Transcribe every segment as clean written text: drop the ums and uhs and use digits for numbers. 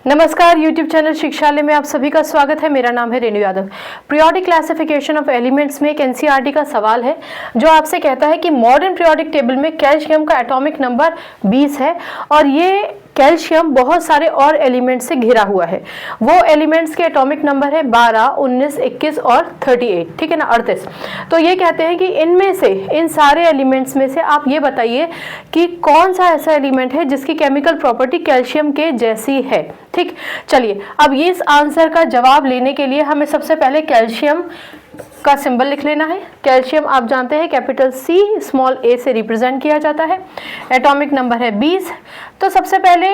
नमस्कार, YouTube channel शिक्षालय में आप सभी का स्वागत है। मेरा नाम है Renu Yadav. Periodic classification of elements में एक एनसीईआरटी का सवाल है जो आपसे कहता है कि मॉडर्न पीरियोडिक टेबल में कैल्शियम का एटॉमिक नंबर 20 है और ये कैल्शियम बहुत सारे और एलिमेंट्स से घिरा हुआ है। वो एलिमेंट्स के एटॉमिक नंबर है 12, 19, 21 और 38, ठीक है ना, 38। तो ये कहते हैं कि इनमें से, इन सारे एलिमेंट्स में से आप ये बताइए कि कौन सा ऐसा एलिमेंट है जिसकी केमिकल प्रॉपर्टी कैल्शियम के जैसी है। ठीक, चलिए अब इस आंसर का जवाब लेने के लिए हमें सबसे पहले कैल्शियम का सिंबल लिख लेना है। कैल्शियम आप जानते हैं कैपिटल C स्मॉल a से रिप्रेजेंट किया जाता है। एटॉमिक नंबर है 20। तो सबसे पहले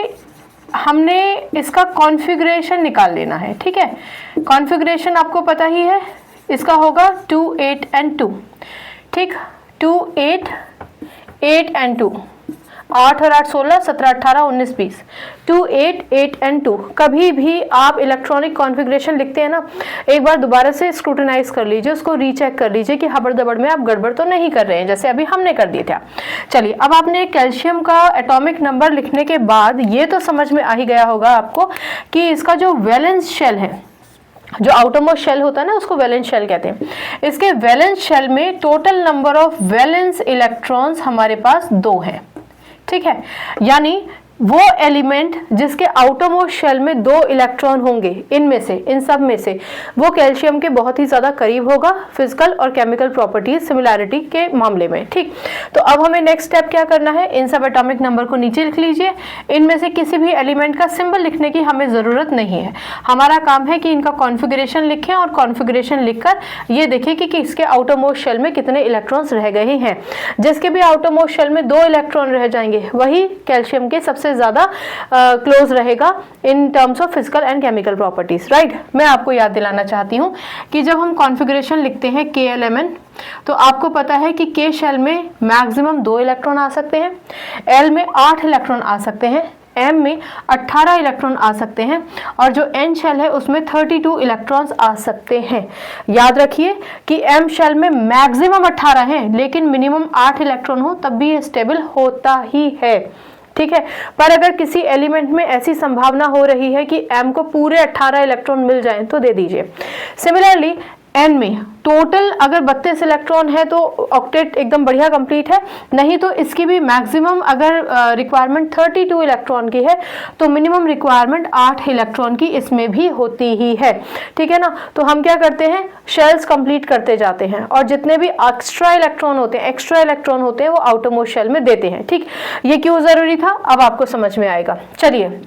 हमने इसका कॉन्फ़िगरेशन निकाल लेना है। ठीक है, कॉन्फ़िगरेशन आपको पता ही है, इसका होगा 2, 8 and 2। ठीक, 2, 8, 8 and 2, 8 और 8 16, 17, 18, 19, 20, 2, 8, 8 and 2। कभी भी आप इलेक्ट्रॉनिक कॉन्फ़िगरेशन लिखते हैं ना, एक बार दोबारा से स्क्रूटनाइज कर लीजिए, उसको रीचेक कर लीजिए कि हबड़ दबड़ में आप गड़बड़ तो नहीं कर रहे हैं, जैसे अभी हमने कर दिए थे। चलिए, अब आपने कैल्शियम का एटॉमिक नंबर लिखने के बाद ये तो समझ में आ ही गया होगा आपको कि इसका जो वैलेंस शेल है, जो आउटरमोस्ट शेल होता है ना, उसको वैलेंस शेल कहते हैं। इसके वैलेंस शेल में total number of valence electrons हमारे पास 2 हैं। ठीक है, यानी वो एलिमेंट जिसके आउटरमोस्ट शेल में 2 इलेक्ट्रॉन होंगे, इनमें से, इन सब में से, वो कैल्शियम के बहुत ही ज़्यादा करीब होगा फिजिकल और केमिकल प्रॉपर्टीज सिमिलैरिटी के मामले में। ठीक, तो अब हमें नेक्स्ट स्टेप क्या करना है, इन सब एटॉमिक नंबर को नीचे लिख लीजिए। इनमें से किसी भी एलिमेंट का सिंबल लिखने की हमें ज़रूरत नहीं है। हमारा काम है कि इनका कॉन्फ़िगरेशन लिखें और कॉन्फ़िगरेशन लिखकर ये देखें कि इसके आउटरमोस्ट शेल में कितने इलेक्ट्रॉन्स रह गए हैं। जिसके भी आउटरमोस्ट शेल में 2 इलेक्ट्रॉन रह जाएंगे, वही कैल्शियम के सबसे ज्यादा क्लोज रहेगा in terms of physical and chemical properties. Right, मैं आपको याद दिलाना चाहती हूँ कि जब हम कॉन्फ़िगरेशन लिखते हैं KLMN, तो आपको पता है कि K शेल में मैक्सिमम 2 इलेक्ट्रॉन आ सकते हैं, L में 8 इलेक्ट्रॉन आ सकते हैं, M में 18 इलेक्ट्रॉन आ सकते हैं और जो N शेल है उसमें 32 इलेक्ट्रॉन्स आ सकते हैं। याद रखिए कि M शेल में मैक्सिमम 18 हैं, लेकिन मिनिमम 8 इलेक्ट्रॉन हो तब भी ये स्टेबल होता ही है। ठीक है, पर अगर किसी एलिमेंट में ऐसी संभावना हो रही है कि M को पूरे 18 इलेक्ट्रॉन मिल जाएं तो दे दीजिए। सिमिलरली N में टोटल अगर 32 इलेक्ट्रॉन है तो ऑक्टेट एकदम बढ़िया कंप्लीट है, नहीं तो इसकी भी मैक्सिमम अगर रिक्वायरमेंट 32 इलेक्ट्रॉन की है तो मिनिमम रिक्वायरमेंट 8 इलेक्ट्रॉन की इसमें भी होती ही है। ठीक है ना, तो हम क्या करते हैं, शेल्स कंप्लीट करते जाते हैं और जितने भी एक्स्ट्रा इलेक्ट्रॉन होते हैं वो आउटरमोस्ट शेल में देते हैं। ठीक, ये क्यों जरूरी था अब आपको समझ में आएगा। चलिए,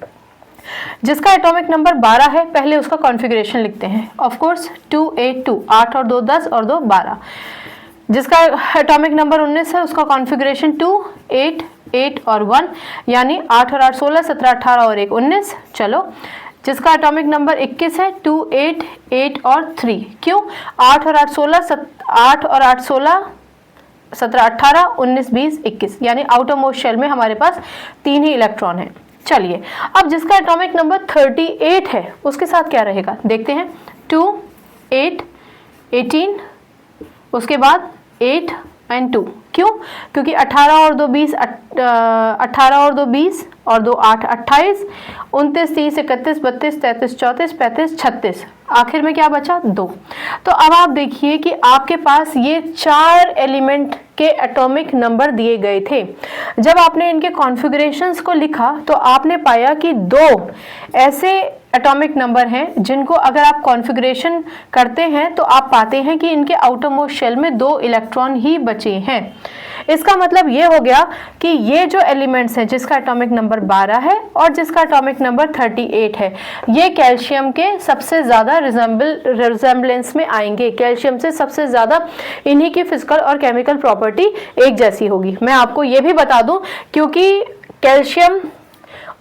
जिसका एटॉमिक नंबर 12 है पहले उसका कॉन्फ़िगरेशन लिखते हैं। ऑफ कोर्स 2, 8, 2, 8 और 2 10 और 2 12। जिसका एटॉमिक नंबर 19 है उसका कॉन्फ़िगरेशन 2, 8, 8 और 1, यानी 8 और 8 16, 17, 18 और 1 19। चलो, जिसका एटॉमिक नंबर 21 है 2, 8, 8 और 3। क्यों? 8 और 8 16, 8 और 8 16, 17, 18, 19, 20, 21, यानी आउटरमोस्ट शेल में हमारे पास 3 ही इलेक्ट्रॉन है। चलिए, अब जिसका एटॉमिक नंबर 38 है उसके साथ क्या रहेगा देखते हैं। 2, 8, 18, उसके बाद 8 and 2। क्यों? क्योंकि 18 और 2 20, 18 और 2 20 और 2 8 28, 29 30 31 32 33 34 35 36, आखिर में क्या बचा 2। तो अब आप देखिए कि आपके पास ये 4 एलिमेंट के एटॉमिक नंबर दिए गए थे। जब आपने इनके कॉन्फ़िगरेशंस को लिखा तो आपने पाया कि 2 ऐसे एटॉमिक नंबर हैं जिनको अगर आप कॉन्फ़िगरेशन करते हैं तो आप पाते हैं कि इनके आउटरमोस्ट शेल में 2 इलेक्ट्रॉन ही बचे हैं। इसका मतलब ये हो गया कि ये जो एलिमेंट्स हैं जिसका एटॉमिक नंबर 12 है और जिसका एटॉमिक नंबर 38 है, ये कैल्शियम के सबसे ज़्यादा रिजेम्बलेंस में आएंगे। कैल्शियम से सबसे ज़्यादा इन्हीं की फिजिकल और केमिकल प्रॉपर्टी एक जैसी होगी। मैं आपको ये भी बता दूं, क्योंकि कैल्शियम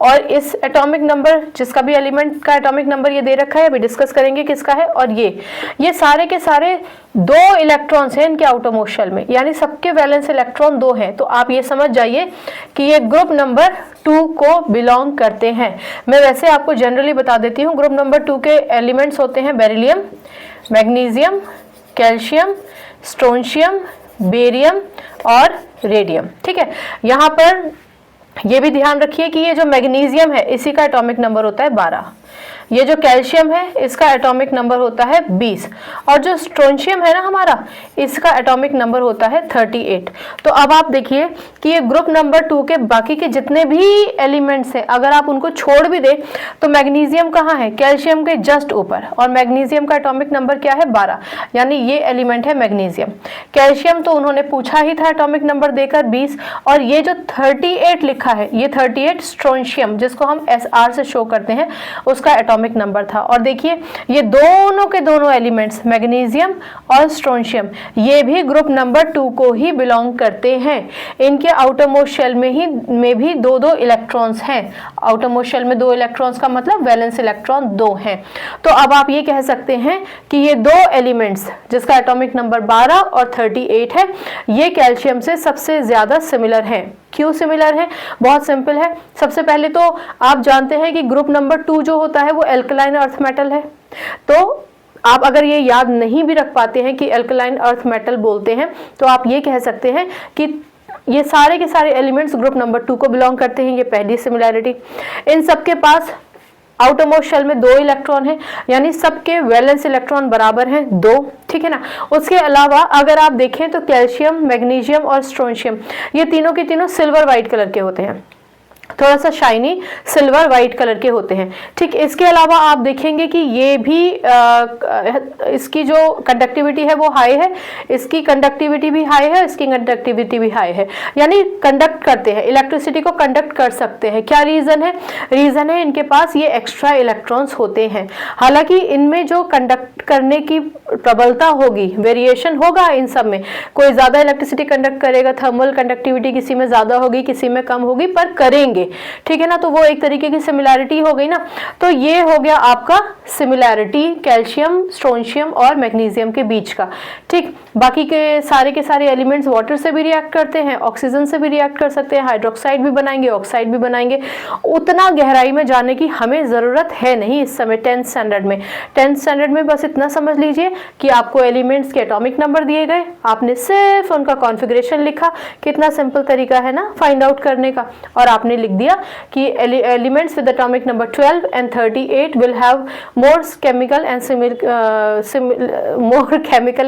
और इस एटॉमिक नंबर, जिसका भी एलिमेंट का एटॉमिक नंबर ये दे रखा है, अभी डिस्कस करेंगे किसका है, और ये सारे के सारे 2 इलेक्ट्रॉन्स हैं इनके आउटरमोस्ट शेल में, यानी सबके वैलेंस इलेक्ट्रॉन 2 हैं। तो आप ये समझ जाइए कि ये ग्रुप नंबर 2 को बिलोंग करते हैं। मैं वैसे आपको जनरली बता देती हूँ, ग्रुप नंबर 2 के एलिमेंट्स होते हैं beryllium, magnesium, calcium, strontium, barium और रेडियम। ठीक है, यहाँ पर ये भी ध्यान रखिए कि ये जो मैग्नीशियम है इसी का एटॉमिक नंबर होता है 12, ये जो कैल्शियम है इसका एटॉमिक नंबर होता है 20, और जो स्ट्रोंशियम है ना हमारा, इसका एटॉमिक नंबर होता है 38। तो अब आप देखिए कि ये ग्रुप नंबर 2 के बाकी के जितने भी एलिमेंट्स हैं, अगर आप उनको छोड़ भी दें तो मैग्नीशियम कहाँ है, कैल्शियम के जस्ट ऊपर, और मैग्नीशियम का एटॉमिक नंबर क्या है 12, यानी ये एलिमेंट है मैग्नीशियम। कैल्शियम तो उन्होंने पूछा ही था एटॉमिक नंबर देकर 20, और ये जो 38 लिखा है ये 38 स्ट्रोंशियम, जिसको हम SR से शो करते हैं, उसका एटॉमिक नंबर था। और देखिए ये दोनों के दोनों एलिमेंट्स मैग्नीशियम और स्ट्रोंशियम ये भी ग्रुप नंबर 2 को ही बिलोंग करते हैं। इनके आउटर मोस्ट शेल में भी दो इलेक्ट्रॉन्स हैं। आउटर मोस्ट शेल में 2 इलेक्ट्रॉन्स का मतलब वैलेंस इलेक्ट्रॉन 2 हैं। तो अब आप ये कह सकते हैं कि ये 2 एलिमेंट्स जिसका एटॉमिक नंबर 12 और 38 है, ये कैल्शियम से सबसे ज्यादा सिमिलर हैं। क्यों सिमिलर है? बहुत सिंपल है। सबसे पहले तो आप जानते हैं कि ग्रुप नंबर 2 जो होता है वो एल्कलाइन अर्थ मेटल है। तो आप अगर ये याद नहीं भी रख पाते हैं कि एल्कलाइन अर्थ मेटल बोलते हैं, तो आप ये कह सकते हैं कि ये सारे के सारे एलिमेंट्स ग्रुप नंबर 2 को बिलोंग करते हैं। ये पहली सिमिलैरिटी। इन सबके पास आउटर मोस्ट शेल में 2 इलेक्ट्रॉन है, यानी सबके वैलेंस इलेक्ट्रॉन बराबर हैं 2, ठीक है ना। उसके अलावा अगर आप देखें तो कैल्शियम, मैग्नीशियम और स्ट्रोंशियम ये तीनों के तीनों सिल्वर व्हाइट कलर के होते हैं, थोड़ा सा शाइनी सिल्वर व्हाइट कलर के होते हैं, ठीक। इसके अलावा आप देखेंगे कि ये भी इसकी जो कंडक्टिविटी है वो हाई है, इसकी कंडक्टिविटी भी हाई है, इसकी कंडक्टिविटी भी हाई है, यानी कंडक्ट करते हैं, इलेक्ट्रिसिटी को कंडक्ट कर सकते हैं। क्या रीजन है? रीजन है इनके पास ये एक्स्ट्रा इलेक्ट्रॉन्स होते हैं। हालांकि इनमें जो कंडक्ट करने की प्रबलता होगी, वेरिएशन होगा इन सब में, कोई ज्यादा इलेक्ट्रिसिटी कंडक्ट करेगा, थर्मल कंडक्टिविटी किसी में ज्यादा होगी, किसी में कम होगी, पर करेंगे, ठीक है ना। तो वो एक तरीके की सिमिलैरिटी हो गई ना। तो ये हो गया आपका सिमिलैरिटी कैल्शियम, स्ट्रोंशियम और मैग्नीशियम के बीच का, ठीक। बाकी के सारे एलिमेंट्स वाटर से भी रिएक्ट करते हैं, ऑक्सीजन से भी रिएक्ट कर सकते हैं, हाइड्रोक्साइड भी बनाएंगे, ऑक्साइड भी बनाएंगे। उतना गहराई में जाने की हमें जरूरत है नहीं इस समय 10th स्टैंडर्ड में। 10th स्टैंडर्ड में बस इतना समझ लीजिए कि आपको एलिमेंट्स के एटॉमिक नंबर दिए गए, आपने सिर्फ उनका कॉन्फ़िगरेशन लिखा। कितना सिंपल तरीका है ना फाइंड आउट करने का। और आपने लिख दिया कि elements with atomic number 12 and 38 will have more chemical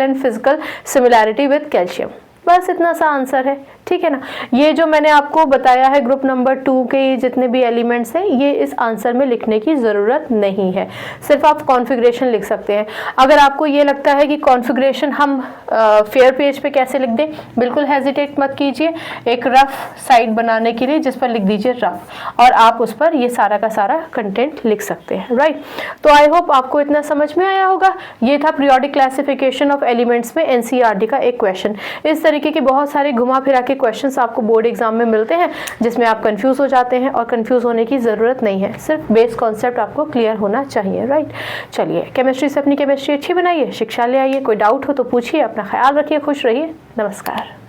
and physical similarity with calcium। बस इतना सा आंसर है, ठीक है ना। ये जो मैंने आपको बताया है ग्रुप नंबर 2 के जितने भी एलिमेंट्स हैं, ये इस आंसर में लिखने की ज़रूरत नहीं है, सिर्फ आप कॉन्फ़िगरेशन लिख सकते हैं। अगर आपको ये लगता है कि कॉन्फ़िगरेशन हम फेयर पेज पे कैसे लिख दें, बिल्कुल हेजिटेट मत कीजिए। एक रफ साइड बनाने के लिए जिस पर लिख दीजिए रफ, और आप उस पर ये सारा का सारा कंटेंट लिख सकते हैं, राइट। तो आई होप आपको इतना समझ में आया होगा। ये था पीरियोडिक क्लासिफिकेशन ऑफ एलिमेंट्स में NCERT का एक क्वेश्चन। इस तरीके के बहुत सारे घुमा फिरा के क्वेश्चंस आपको बोर्ड एग्जाम में मिलते हैं, जिसमें आप कंफ्यूज हो जाते हैं, और कंफ्यूज होने की ज़रूरत नहीं है, सिर्फ बेस कॉन्सेप्ट आपको क्लियर होना चाहिए, राइट। चलिए, केमिस्ट्री से अपनी केमिस्ट्री अच्छी बनाइए, शिक्षा ले आइए। कोई डाउट हो तो पूछिए। अपना ख्याल रखिए, खुश रहिए, नमस्कार।